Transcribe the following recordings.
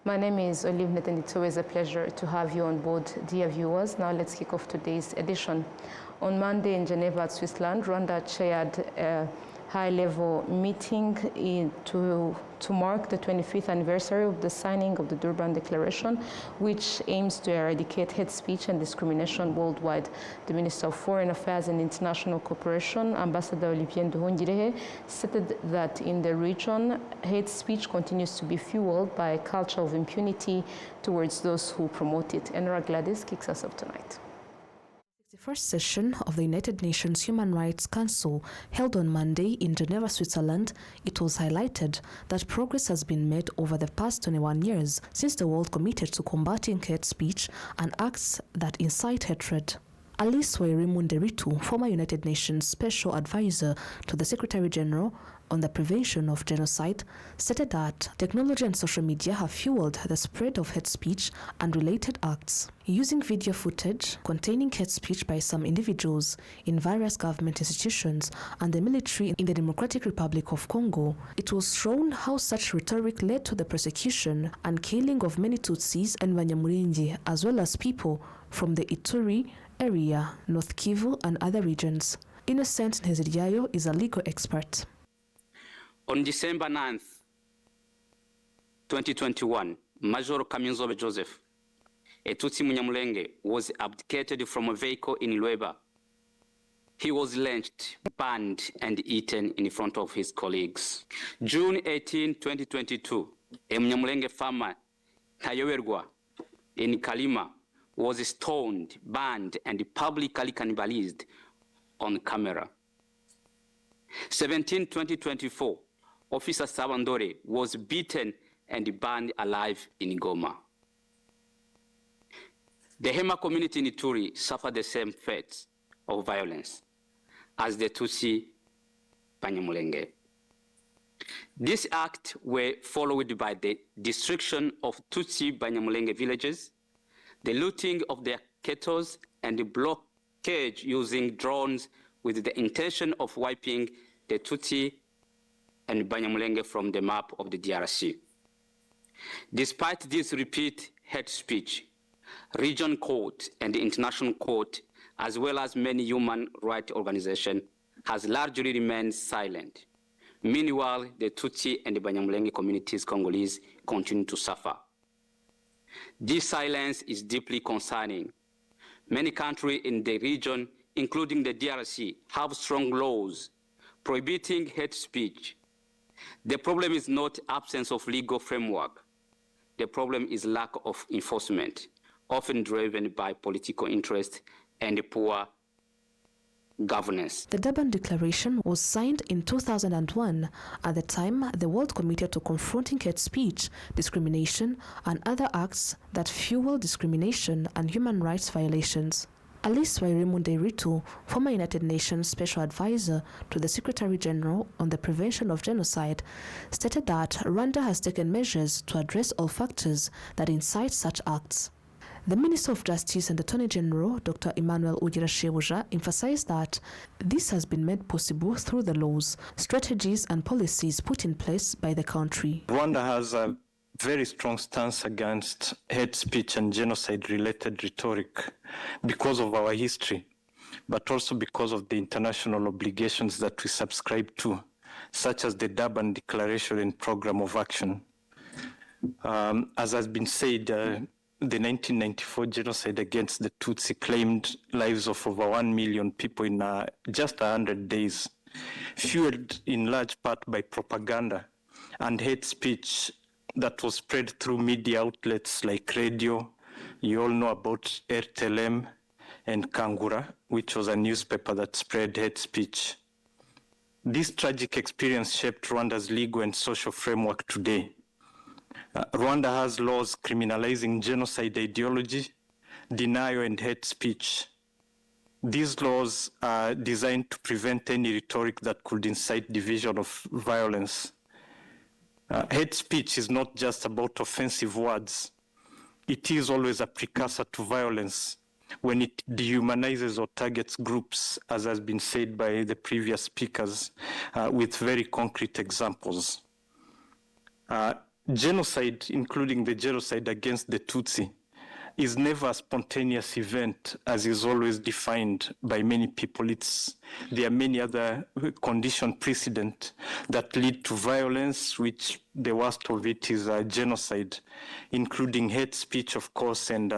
My name is Olive Nathan. It's always a pleasure to have you on board, dear viewers. Now let's kick off today's edition. On Monday in Geneva, Switzerland, Rwanda chaired a high-level meeting to mark the 25th anniversary of the signing of the Durban Declaration, which aims to eradicate hate speech and discrimination worldwide. The Minister of Foreign Affairs and International Cooperation, Ambassador Olivier Nduhungirehe, stated that in the region, hate speech continues to be fueled by a culture of impunity towards those who promote it. Enra Gladys kicks us off tonight. The first session of the United Nations Human Rights Council held on Monday in Geneva, Switzerland, it was highlighted that progress has been made over the past 21 years since the world committed to combating hate speech and acts that incite hatred. Alice Wairimu, former United Nations Special Advisor to the Secretary General on the prevention of genocide, stated that technology and social media have fueled the spread of hate speech and related acts. Using video footage containing hate speech by some individuals in various government institutions and the military in the Democratic Republic of Congo, it was shown how such rhetoric led to the persecution and killing of many Tutsis and Banyamulenge, as well as people from the Ituri area, North Kivu, and other regions. Innocent Nteziryayo is a legal expert. On December 9th, 2021, Major Kaminzobe Joseph, a Tutsi Munyamulenge, was abdicated from a vehicle in Lueba. He was lynched, burned, and eaten in front of his colleagues. June 18, 2022, a Munyamulenge farmer, Tayowergwa, in Kalima, was stoned, burned, and publicly cannibalized on camera. 17/2024, Officer Sabandore was beaten and burned alive in Goma. The Hema community in Ituri suffered the same fate of violence as the Tutsi Banyamulenge. These acts were followed by the destruction of Tutsi Banyamulenge villages, the looting of their cattle, and the blockade using drones with the intention of wiping the Tutsi and Banyamulenge from the map of the DRC. Despite this repeat hate speech, region court and the international court, as well as many human rights organizations, has largely remained silent. Meanwhile, the Tutsi and the Banyamulenge communities, Congolese, continue to suffer. This silence is deeply concerning. Many countries in the region, including the DRC, have strong laws prohibiting hate speech. The problem is not absence of legal framework. The problem is lack of enforcement, often driven by political interest and poor governance. The Durban Declaration was signed in 2001. At the time, the world committed to confronting hate speech, discrimination, and other acts that fuel discrimination and human rights violations. Alice Wairimu, former United Nations Special Advisor to the Secretary General on the prevention of genocide, stated that Rwanda has taken measures to address all factors that incite such acts. The Minister of Justice and Attorney General, Dr. Emmanuel Ugirashebuja, emphasized that this has been made possible through the laws, strategies, and policies put in place by the country. Rwanda has a very strong stance against hate speech and genocide-related rhetoric because of our history, but also because of the international obligations that we subscribe to, such as the Durban Declaration and Program of Action. As has been said, the 1994 genocide against the Tutsi claimed lives of over 1 million people in just 100 days, fueled in large part by propaganda and hate speech that was spread through media outlets like radio. You all know about RTLM and Kangura, which was a newspaper that spread hate speech. This tragic experience shaped Rwanda's legal and social framework today. Rwanda has laws criminalizing genocide ideology, denial, and hate speech. These laws are designed to prevent any rhetoric that could incite division of violence. Hate speech is not just about offensive words. It is always a precursor to violence when it dehumanizes or targets groups, as has been said by the previous speakers, with very concrete examples. genocide, including the genocide against the Tutsi, is never a spontaneous event, as is always defined by many people. There are many other conditioned precedents that lead to violence, which the worst of it is genocide, including hate speech, of course, and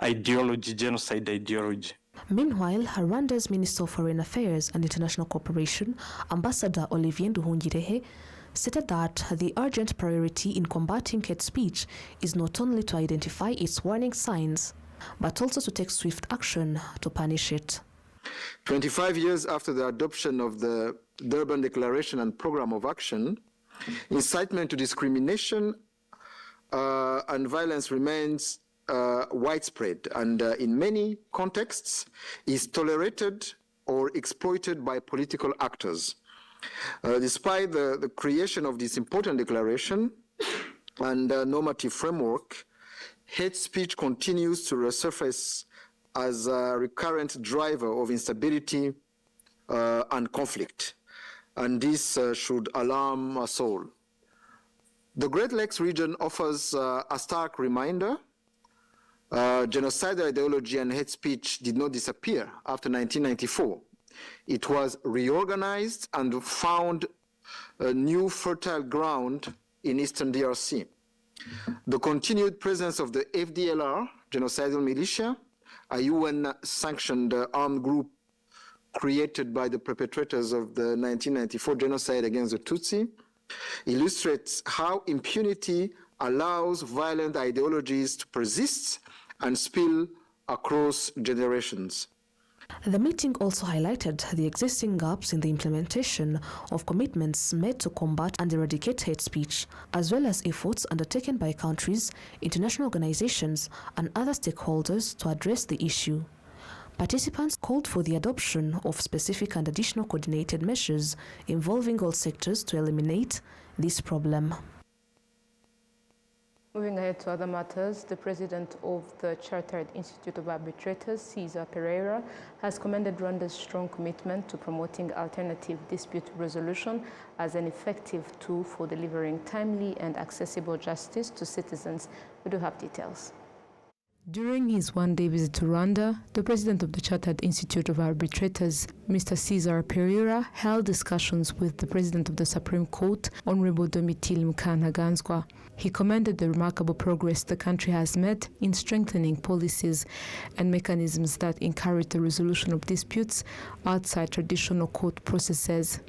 ideology, genocide ideology. Meanwhile, Rwanda's Minister of Foreign Affairs and International Cooperation, Ambassador Olivier Nduhungirehe, stated that the urgent priority in combating hate speech is not only to identify its warning signs, but also to take swift action to punish it. 25 years after the adoption of the Durban Declaration and Program of Action, incitement to discrimination and violence remains widespread and in many contexts is tolerated or exploited by political actors. Despite the creation of this important declaration and normative framework, hate speech continues to resurface as a recurrent driver of instability and conflict, and this should alarm us all. The Great Lakes region offers a stark reminder. Genocidal ideology and hate speech did not disappear after 1994. It was reorganized and found a new fertile ground in Eastern DRC. The continued presence of the FDLR, genocidal militia, a UN-sanctioned armed group created by the perpetrators of the 1994 genocide against the Tutsi, illustrates how impunity allows violent ideologies to persist and spill across generations. The meeting also highlighted the existing gaps in the implementation of commitments made to combat and eradicate hate speech, as well as efforts undertaken by countries, international organizations, and other stakeholders to address the issue. Participants called for the adoption of specific and additional coordinated measures involving all sectors to eliminate this problem. Moving ahead to other matters, the president of the Chartered Institute of Arbitrators, Cesar Pereira, has commended Rwanda's strong commitment to promoting alternative dispute resolution as an effective tool for delivering timely and accessible justice to citizens. We do have details. During his one-day visit to Rwanda, the president of the Chartered Institute of Arbitrators, Mr. Cesar Pereira, held discussions with the president of the Supreme Court, Honorable Domitille Mukanaganzwa. He commended the remarkable progress the country has made in strengthening policies and mechanisms that encourage the resolution of disputes outside traditional court processes.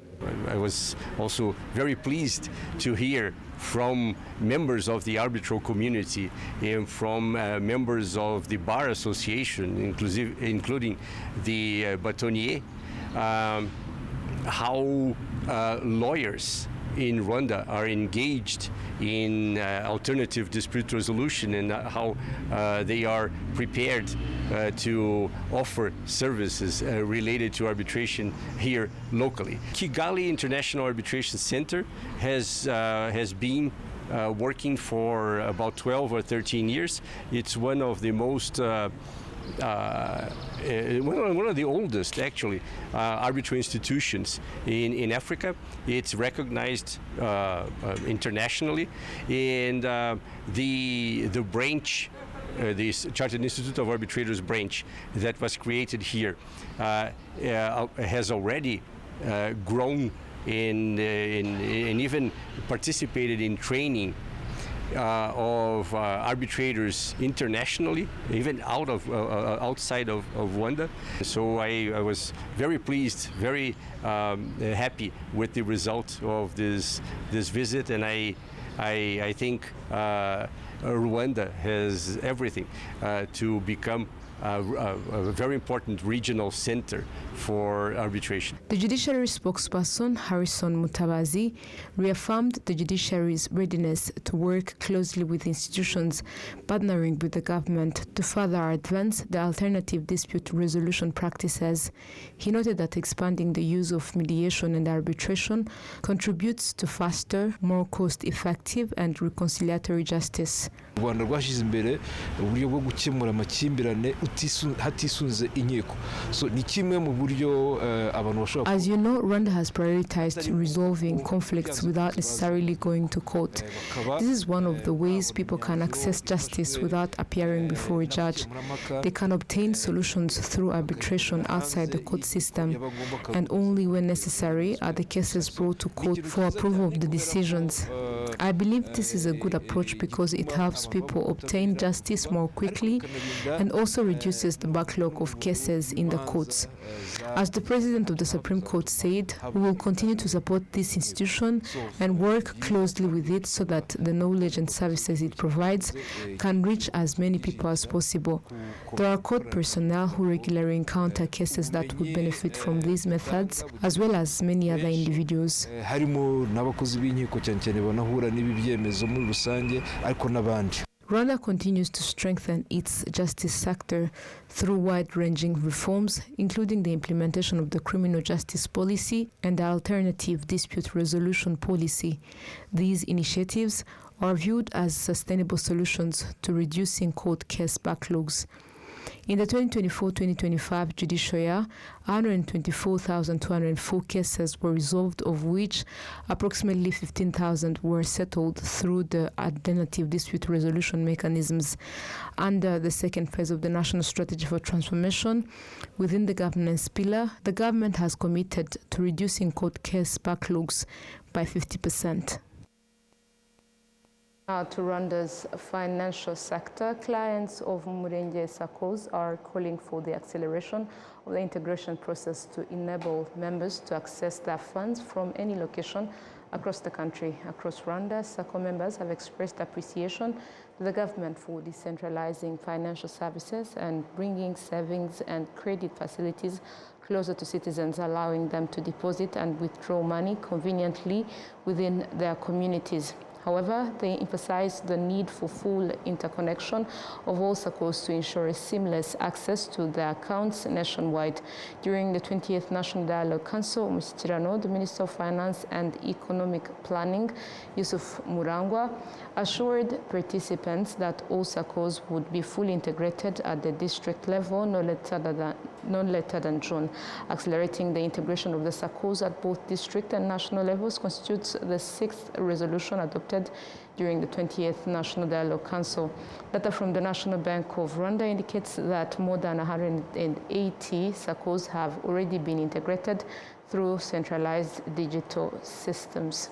I was also very pleased to hear from members of the arbitral community and from members of the Bar Association, including the Batonier, how lawyers in Rwanda are engaged in alternative dispute resolution and how they are prepared to offer services related to arbitration here locally. Kigali International Arbitration Center has been working for about 12 or 13 years. It's one of the most one of the oldest, actually, arbitral institutions in Africa. It's recognized internationally, and the branch, the Chartered Institute of Arbitrators branch that was created here has already grown and even participated in training of arbitrators internationally, even outside of Rwanda. So I was very pleased, very happy with the result of this visit, and I think Rwanda has everything to become a very important regional center for arbitration. The judiciary spokesperson, Harrison Mutabazi, reaffirmed the judiciary's readiness to work closely with institutions partnering with the government to further advance the alternative dispute resolution practices. He noted that expanding the use of mediation and arbitration contributes to faster, more cost-effective and reconciliatory justice. U Rwanda rwashyize imbere uburyo bwo gukemura amakimbirane hatisunze inkiko. So ni kimwe mu As you know, Rwanda has prioritized resolving conflicts without necessarily going to court. This is one of the ways people can access justice without appearing before a judge. They can obtain solutions through arbitration outside the court system, and only when necessary are the cases brought to court for approval of the decisions. I believe this is a good approach because it helps people obtain justice more quickly and also reduces the backlog of cases in the courts. As the President of the Supreme Court said, we will continue to support this institution and work closely with it so that the knowledge and services it provides can reach as many people as possible. There are court personnel who regularly encounter cases that would benefit from these methods, as well as many other individuals. Rwanda continues to strengthen its justice sector through wide-ranging reforms, including the implementation of the criminal justice policy and the alternative dispute resolution policy. These initiatives are viewed as sustainable solutions to reducing court case backlogs. In the 2024-2025 judicial year, 124,204 cases were resolved, of which approximately 15,000 were settled through the alternative dispute resolution mechanisms. Under the second phase of the National Strategy for Transformation, within the governance pillar, the government has committed to reducing court case backlogs by 50%. To Rwanda's financial sector, clients of Murenge SACCOs are calling for the acceleration of the integration process to enable members to access their funds from any location across the country. Across Rwanda, SACCO members have expressed appreciation to the government for decentralizing financial services and bringing savings and credit facilities closer to citizens, allowing them to deposit and withdraw money conveniently within their communities. However, they emphasize the need for full interconnection of all SACCOs to ensure a seamless access to their accounts nationwide. During the 20th National Dialogue Council, the Minister of Finance and Economic Planning, Yusuf Murangwa, assured participants that all SACCOs would be fully integrated at the district level no later than June. Accelerating the integration of the SACCOs at both district and national levels constitutes the sixth resolution adopted during the 20th National Dialogue Council. Data from the National Bank of Rwanda indicates that more than 180 SACCOs have already been integrated through centralized digital systems.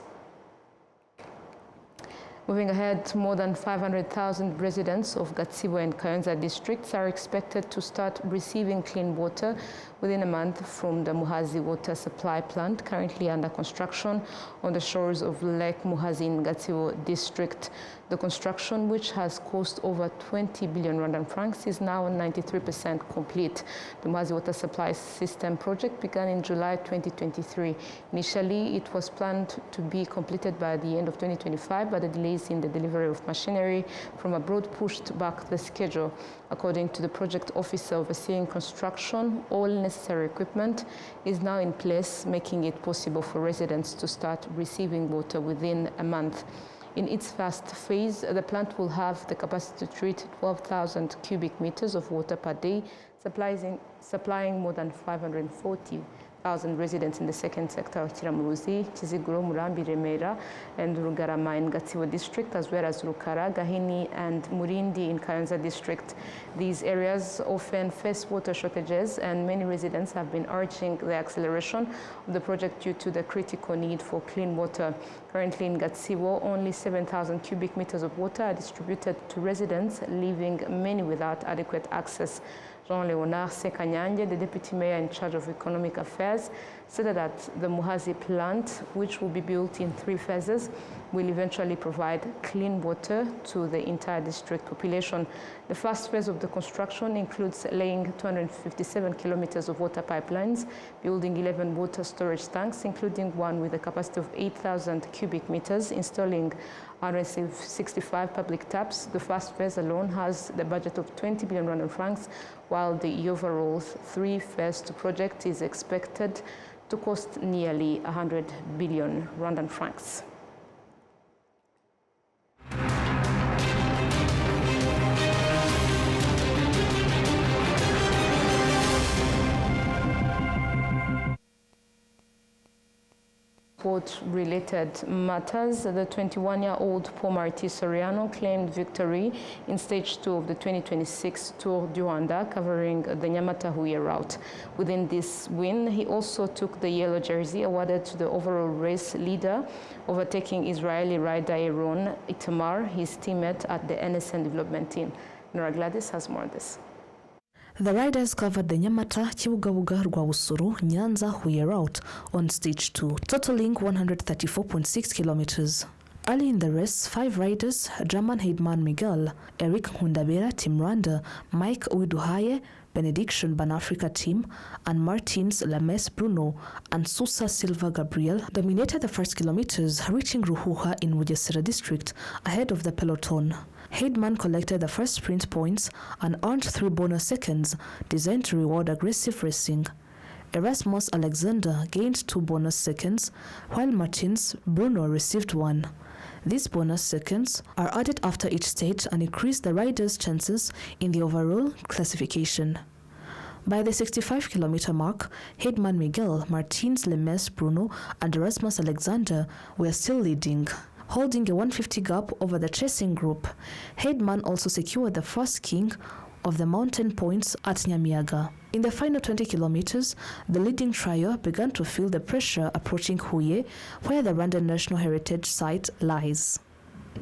Moving ahead, more than 500,000 residents of Gatsibo and Kayonza districts are expected to start receiving clean water within a month from the Muhazi water supply plant, currently under construction on the shores of Lake Muhazi in Gatsibo district. The construction, which has cost over 20 billion Rwandan francs, is now 93% complete. The Muhazi water supply system project began in July 2023. Initially, it was planned to be completed by the end of 2025, but the delays in the delivery of machinery from abroad pushed back the schedule. According to the project officer overseeing construction, all necessary equipment is now in place, making it possible for residents to start receiving water within a month. In its first phase, the plant will have the capacity to treat 12,000 cubic meters of water per day, supplying more than 540,000 residents in the second sector of Kiramuruzi, Kiziguro, Murambi, Remera, and Rugarama in Gatsibo district, as well as Rukara, Gahini, and Murindi in Kayonza district. These areas often face water shortages, and many residents have been urging the acceleration of the project due to the critical need for clean water. Currently in Gatsibo, only 7,000 cubic meters of water are distributed to residents, leaving many without adequate access. Jean-Léonard Sekanyange, the deputy mayor in charge of economic affairs, said that the Muhazi plant, which will be built in 3 phases, will eventually provide clean water to the entire district population. The first phase of the construction includes laying 257 kilometers of water pipelines, building 11 water storage tanks, including one with a capacity of 8,000 cubic meters, installing 165 public taps. The first phase alone has the budget of 20 billion Rwandan francs, while the overall 3-phase project is expected to cost nearly 100 billion Rwandan francs. sport-related matters, the 21-year-old Paul Marti Soriano claimed victory in Stage 2 of the 2026 Tour du Rwanda, covering the Nyamata-Huye route. Within this win, he also took the yellow jersey awarded to the overall race leader, overtaking Israeli rider Aaron Itamar, his teammate at the NSN development team. Nora Gladys has more on this. The riders covered the Nyamata, Kibugabuga, Rwabusuru, Nyanza, Huye route on Stage 2, totaling 134.6 kilometers. Early in the race, 5 riders, German Heidmann Miguel, Eric Hundabera, Team Rwanda, Mike Uwiduhaye, Benediction Ban-Africa team, and Martins Lames Bruno and Susa Silva Gabriel dominated the first kilometers, reaching Ruhuha in Bugesera district ahead of the peloton. Heidmann collected the first sprint points and earned 3 bonus seconds designed to reward aggressive racing. Erasmus Alexander gained 2 bonus seconds, while Martins Bruno received 1. These bonus seconds are added after each stage and increase the riders' chances in the overall classification. By the 65-kilometer mark, Heidmann Miguel, Martins Lemes Bruno, and Erasmus Alexander were still leading, holding a 150 gap over the chasing group. Heidmann also secured the first king of the mountain points at Nyamiyaga. In the final 20 kilometers, the leading trio began to feel the pressure approaching Huye, where the Rwanda National Heritage Site lies.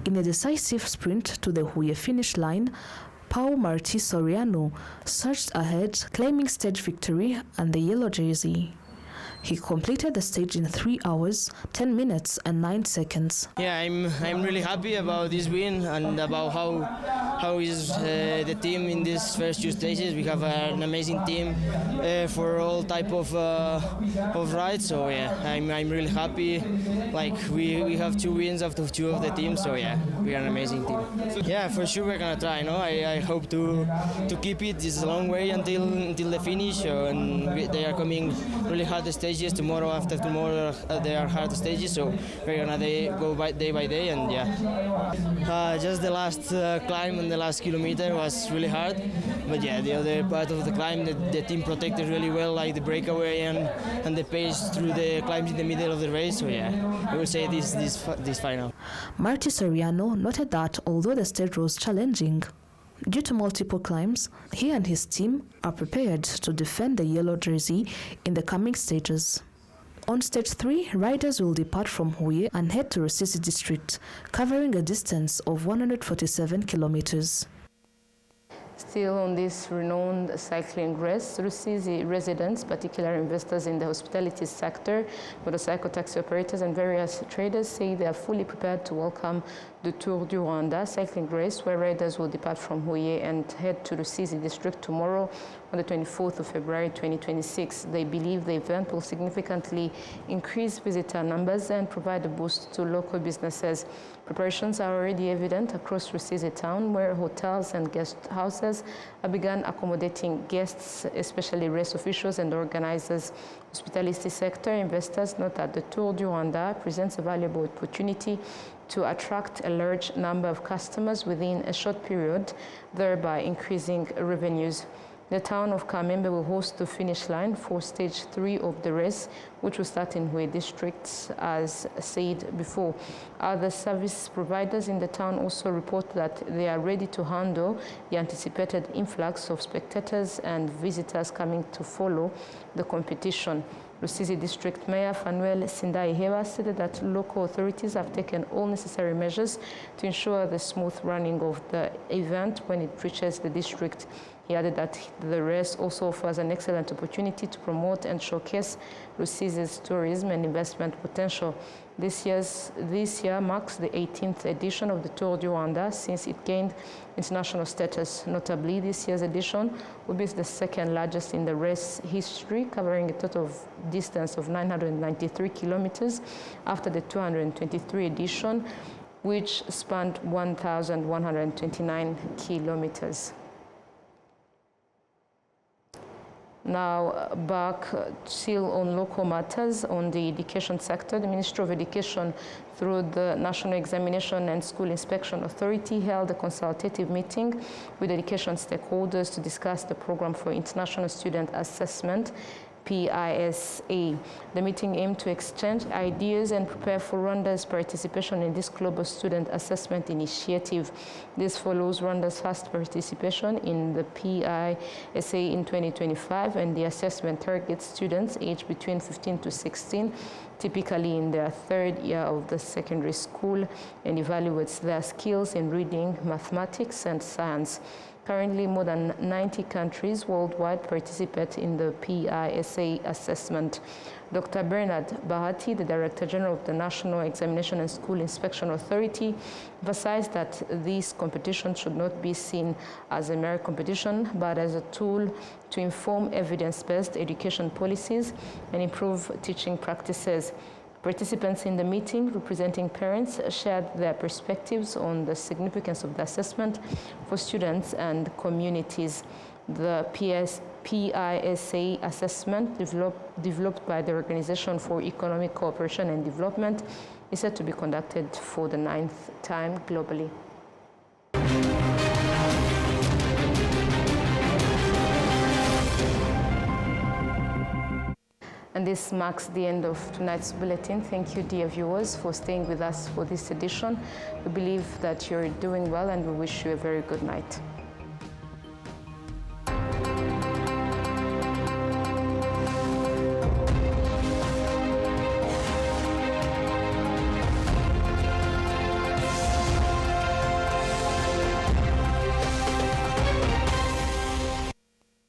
In a decisive sprint to the Huye finish line, Paul Marti Soriano surged ahead, claiming stage victory and the yellow jersey. He completed the stage in 3 hours, 10 minutes and 9 seconds. Yeah, I'm really happy about this win and about how is the team in these first 2 stages. We have an amazing team for all type of rides. So yeah, I'm really happy. Like we have 2 wins after 2 of the teams. So yeah, we are an amazing team. Yeah, for sure we're gonna try. No, I hope to keep it. It's a long way until the finish, and they are coming really hard stages. Tomorrow, after tomorrow, they are hard stages, so we're gonna go day by day, and yeah. Just the last climb and the last kilometer was really hard, but yeah, the other part of the climb, the team protected really well, like the breakaway and the pace through the climbs in the middle of the race. So yeah, I will say this final. Marti Soriano noted that although the stage was challenging, due to multiple climbs, he and his team are prepared to defend the yellow jersey in the coming stages. On Stage 3, riders will depart from Huye and head to Rusizi district, covering a distance of 147 kilometers. Still on this renowned cycling race, Rusizi residents, particularly investors in the hospitality sector, motorcycle taxi operators and various traders say they are fully prepared to welcome the Tour du Rwanda cycling race, where riders will depart from Huye and head to Rusizi district tomorrow on the 24th of February 2026. They believe the event will significantly increase visitor numbers and provide a boost to local businesses. Preparations are already evident across Rusizi town, where hotels and guest houses have begun accommodating guests, especially race officials and organizers. Hospitality sector investors note that the Tour du Rwanda presents a valuable opportunity to attract a large number of customers within a short period, thereby increasing revenues. The town of Kamembe will host the finish line for Stage 3 of the race, which will start in Huye districts, as said before. Other service providers in the town also report that they are ready to handle the anticipated influx of spectators and visitors coming to follow the competition. Rusizi District Mayor Fanuel Sindaihewa said that local authorities have taken all necessary measures to ensure the smooth running of the event when it reaches the district. He added that the race also offers an excellent opportunity to promote and showcase Rusizi's tourism and investment potential. This year marks the 18th edition of the Tour du Rwanda since it gained international status. Notably, this year's edition will be the second largest in the race history, covering a total of distance of 993 kilometers after the 223 edition, which spanned 1,129 kilometers. Now, back still on local matters, on the education sector, the Ministry of Education, through the National Examination and School Inspection Authority, held a consultative meeting with education stakeholders to discuss the program for international student assessment PISA. The meeting aimed to exchange ideas and prepare for Rwanda's participation in this global student assessment initiative. This follows Rwanda's first participation in the PISA in 2025, and the assessment targets students aged between 15 to 16, typically in their third year of the secondary school, and evaluates their skills in reading, mathematics, and science. Currently, more than 90 countries worldwide participate in the PISA assessment. Dr. Bernard Bahati, the Director General of the National Examination and School Inspection Authority, emphasized that this competition should not be seen as a mere competition, but as a tool to inform evidence-based education policies and improve teaching practices. Participants in the meeting, representing parents, shared their perspectives on the significance of the assessment for students and communities. The PISA assessment, developed by the Organization for Economic Cooperation and Development, is set to be conducted for the 9th time globally. And this marks the end of tonight's bulletin. Thank you, dear viewers, for staying with us for this edition. We believe that you're doing well, and we wish you a very good night.